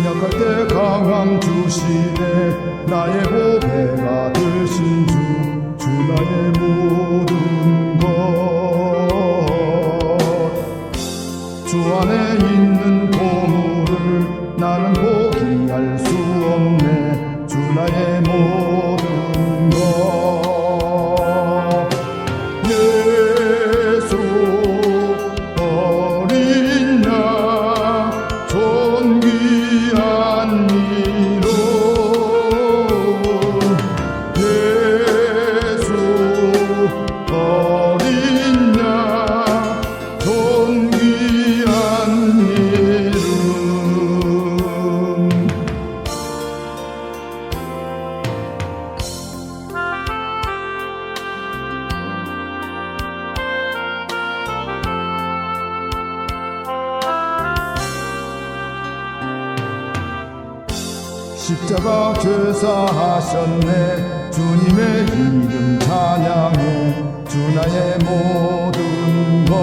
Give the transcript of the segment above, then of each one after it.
약할 때 강함 주시네 나의 보배가 되신 주 나의 모든 것 주 안에 있는 보물을 나는 포기할 수 없네 주 나의 모든 것 예수 어린 양 존귀한 이름 예수 어린 양 존귀한 이름 십자가 죄사하셨네 주님의 이름 찬양해 주 나의 모든 것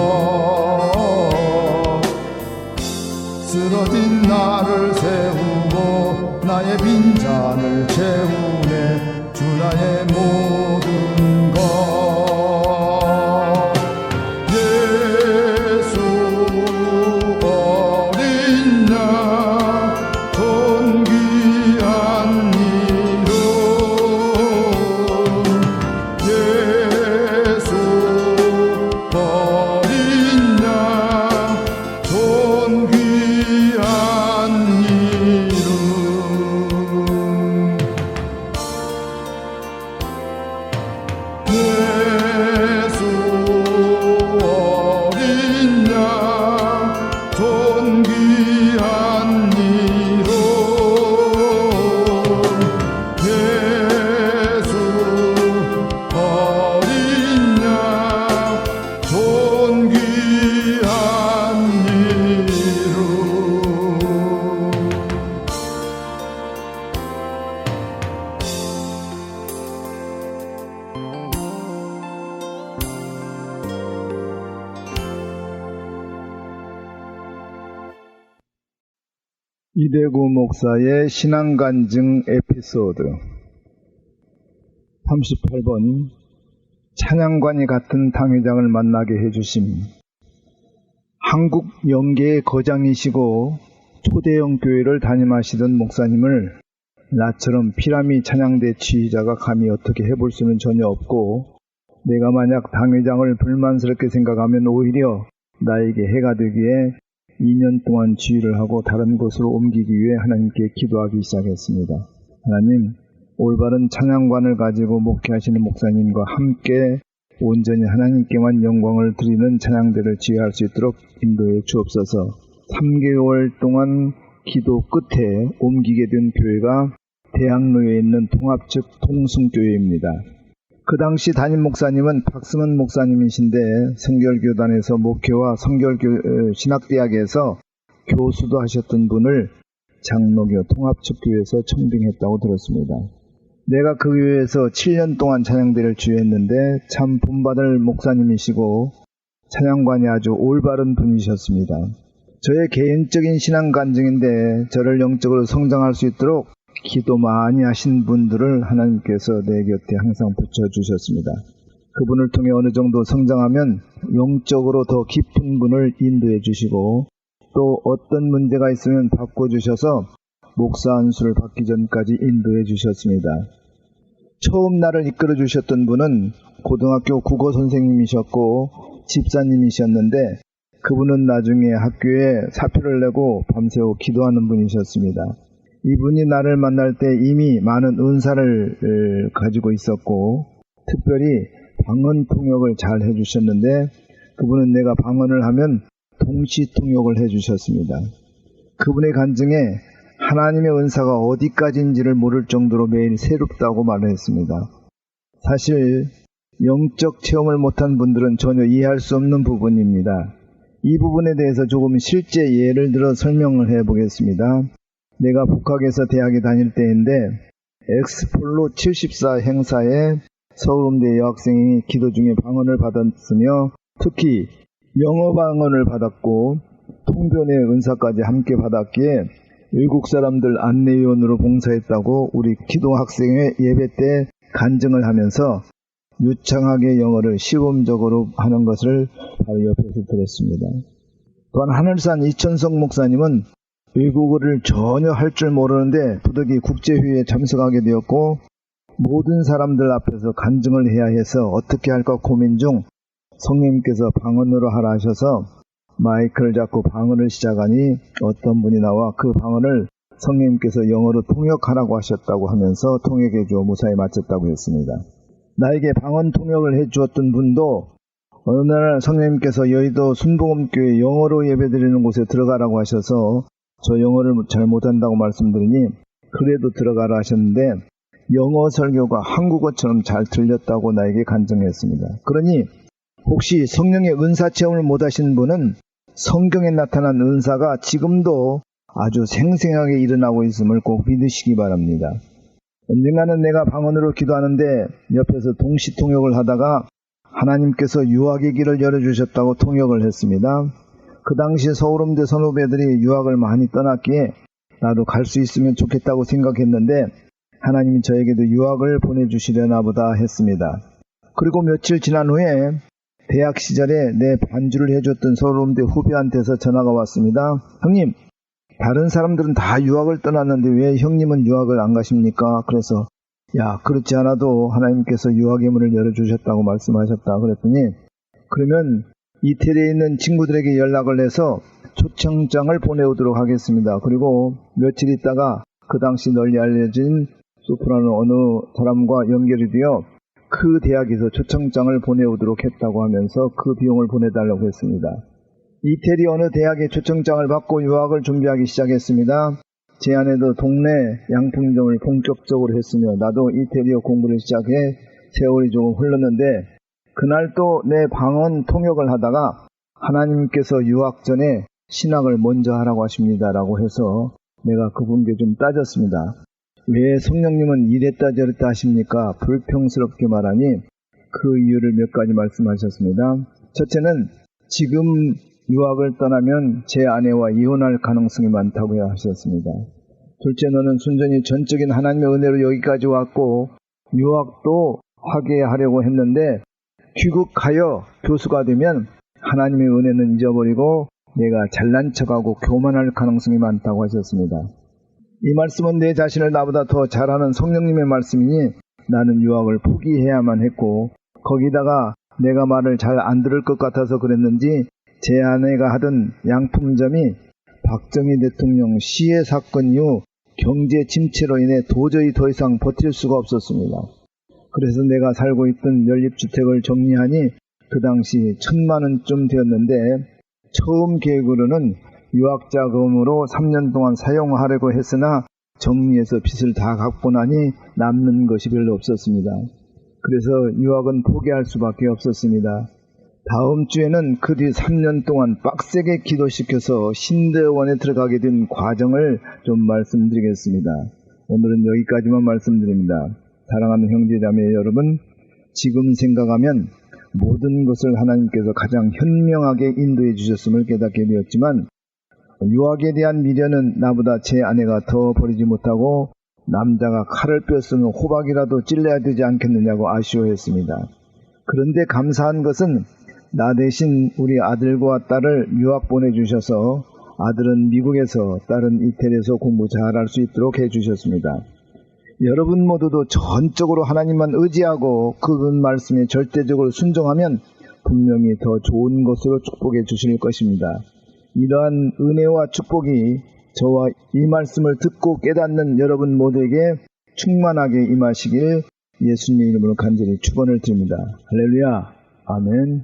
쓰러진 나를 세우고 나의 빈잔을 채우네 주 나의 모든 것 예수 어린 양 존귀한 이름 예수 어린 양 존귀한 이름 예수 어린 양 존귀한 이름 예수 어린 양 존귀한 이름 이대구 목사의 신앙간증 에피소드 38번 찬양관이 같은 당회장을 만나게 해주심. 한국 영계의 거장이시고 초대형 교회를 담임하시던 목사님을 나처럼 피라미 찬양대 지휘자가 감히 어떻게 해볼 수는 전혀 없고 내가 만약 당회장을 불만스럽게 생각하면 오히려 나에게 해가 되기에 2년 동안 지휘를 하고 다른 곳으로 옮기기 위해 하나님께 기도하기 시작했습니다. 하나님, 올바른 찬양관을 가지고 목회하시는 목사님과 함께 온전히 하나님께만 영광을 드리는 찬양대를 지휘할 수 있도록 인도해 주옵소서. 3개월 동안 기도 끝에 옮기게 된 교회가 대학로에 있는 통합측 통승교회입니다. 그 당시 담임 목사님은 박승은 목사님이신데 성결교단에서 목회와 신학대학에서 교수도 하셨던 분을 장로교 통합측교회에서 청빙했다고 들었습니다. 내가 그 교회에서 7년 동안 찬양대를 지휘했는데 참 본받을 목사님이시고 찬양관이 아주 올바른 분이셨습니다. 저의 개인적인 신앙 간증인데 저를 영적으로 성장할 수 있도록 기도 많이 하신 분들을 하나님께서 내 곁에 항상 붙여주셨습니다. 그분을 통해 어느 정도 성장하면 영적으로 더 깊은 분을 인도해 주시고 또 어떤 문제가 있으면 바꿔주셔서 목사 안수를 받기 전까지 인도해 주셨습니다. 처음 나를 이끌어 주셨던 분은 고등학교 국어 선생님이셨고 집사님이셨는데 그분은 나중에 학교에 사표를 내고 밤새워 기도하는 분이셨습니다. 이분이 나를 만날 때 이미 많은 은사를 가지고 있었고 특별히 방언 통역을 잘 해주셨는데 그분은 내가 방언을 하면 동시 통역을 해주셨습니다. 그분의 간증에 하나님의 은사가 어디까지인지를 모를 정도로 매일 새롭다고 말을 했습니다. 사실 영적 체험을 못한 분들은 전혀 이해할 수 없는 부분입니다. 이 부분에 대해서 조금 실제 예를 들어 설명을 해보겠습니다. 내가 북학에서 대학에 다닐 때인데 엑스폴로 74 행사에 서울음대 여학생이 기도 중에 방언을 받았으며 특히 영어 방언을 받았고 통변의 은사까지 함께 받았기에 외국 사람들 안내위원으로 봉사했다고 우리 기도학생회 예배 때 간증을 하면서 유창하게 영어를 시범적으로 하는 것을 바로 옆에서 들었습니다. 또한 하늘산 이천석 목사님은 외국어를 전혀 할 줄 모르는데 부득이 국제회의에 참석하게 되었고 모든 사람들 앞에서 간증을 해야 해서 어떻게 할까 고민 중 성령님께서 방언으로 하라 하셔서 마이크를 잡고 방언을 시작하니 어떤 분이 나와 그 방언을 성령님께서 영어로 통역하라고 하셨다고 하면서 통역해 주어 무사히 마쳤다고 했습니다. 나에게 방언 통역을 해 주었던 분도 어느 날 성령님께서 여의도 순복음교회 영어로 예배드리는 곳에 들어가라고 하셔서 저 영어를 잘 못한다고 말씀드리니 그래도 들어가라 하셨는데 영어 설교가 한국어처럼 잘 들렸다고 나에게 간증했습니다. 그러니 혹시 성령의 은사 체험을 못하신 분은 성경에 나타난 은사가 지금도 아주 생생하게 일어나고 있음을 꼭 믿으시기 바랍니다. 언젠가는 내가 방언으로 기도하는데 옆에서 동시 통역을 하다가 하나님께서 유학의 길을 열어주셨다고 통역을 했습니다. 그 당시 서울음대 선후배들이 유학을 많이 떠났기에 나도 갈 수 있으면 좋겠다고 생각했는데 하나님이 저에게도 유학을 보내주시려나 보다 했습니다. 그리고 며칠 지난 후에 대학 시절에 내 반주를 해줬던 서울음대 후배한테서 전화가 왔습니다. 형님, 다른 사람들은 다 유학을 떠났는데 왜 형님은 유학을 안 가십니까? 그래서 야, 그렇지 않아도 하나님께서 유학의 문을 열어주셨다고 말씀하셨다 그랬더니 그러면 이태리에 있는 친구들에게 연락을 해서 초청장을 보내오도록 하겠습니다. 그리고 며칠 있다가 그 당시 널리 알려진 소프라노 어느 사람과 연결이 되어 그 대학에서 초청장을 보내오도록 했다고 하면서 그 비용을 보내달라고 했습니다. 이태리 어느 대학에 초청장을 받고 유학을 준비하기 시작했습니다. 제 아내도 동네 양품점을 본격적으로 했으며 나도 이태리어 공부를 시작해 세월이 조금 흘렀는데 그날 또 내 방언 통역을 하다가 하나님께서 유학 전에 신학을 먼저 하라고 하십니다라고 해서 내가 그분께 좀 따졌습니다. 왜 성령님은 이랬다 저랬다 하십니까? 불평스럽게 말하니 그 이유를 몇 가지 말씀하셨습니다. 첫째는 지금 유학을 떠나면 제 아내와 이혼할 가능성이 많다고 하셨습니다. 둘째, 너는 순전히 전적인 하나님의 은혜로 여기까지 왔고 유학도 하게 하려고 했는데 귀국하여 교수가 되면 하나님의 은혜는 잊어버리고 내가 잘난 척하고 교만할 가능성이 많다고 하셨습니다. 이 말씀은 내 자신을 나보다 더 잘하는 성령님의 말씀이니 나는 유학을 포기해야만 했고 거기다가 내가 말을 잘 안 들을 것 같아서 그랬는지 제 아내가 하던 양품점이 박정희 대통령 시해 사건 이후 경제 침체로 인해 도저히 더 이상 버틸 수가 없었습니다. 그래서 내가 살고 있던 연립주택을 정리하니 그 당시 1,000만 원쯤 되었는데 처음 계획으로는 유학자금으로 3년 동안 사용하려고 했으나 정리해서 빚을 다 갚고 나니 남는 것이 별로 없었습니다. 그래서 유학은 포기할 수밖에 없었습니다. 다음 주에는 그 뒤 3년 동안 빡세게 기도시켜서 신대원에 들어가게 된 과정을 좀 말씀드리겠습니다. 오늘은 여기까지만 말씀드립니다. 사랑하는 형제자매 여러분, 지금 생각하면 모든 것을 하나님께서 가장 현명하게 인도해 주셨음을 깨닫게 되었지만 유학에 대한 미련은 나보다 제 아내가 더 버리지 못하고 남자가 칼을 뺐으면 호박이라도 찔러야 되지 않겠느냐고 아쉬워했습니다. 그런데 감사한 것은 나 대신 우리 아들과 딸을 유학 보내주셔서 아들은 미국에서 딸은 이태리에서 공부 잘할 수 있도록 해주셨습니다. 여러분 모두도 전적으로 하나님만 의지하고 그분 말씀에 절대적으로 순종하면 분명히 더 좋은 것으로 축복해 주실 것입니다. 이러한 은혜와 축복이 저와 이 말씀을 듣고 깨닫는 여러분 모두에게 충만하게 임하시길 예수님의 이름으로 간절히 축원을 드립니다. 할렐루야. 아멘.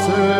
것을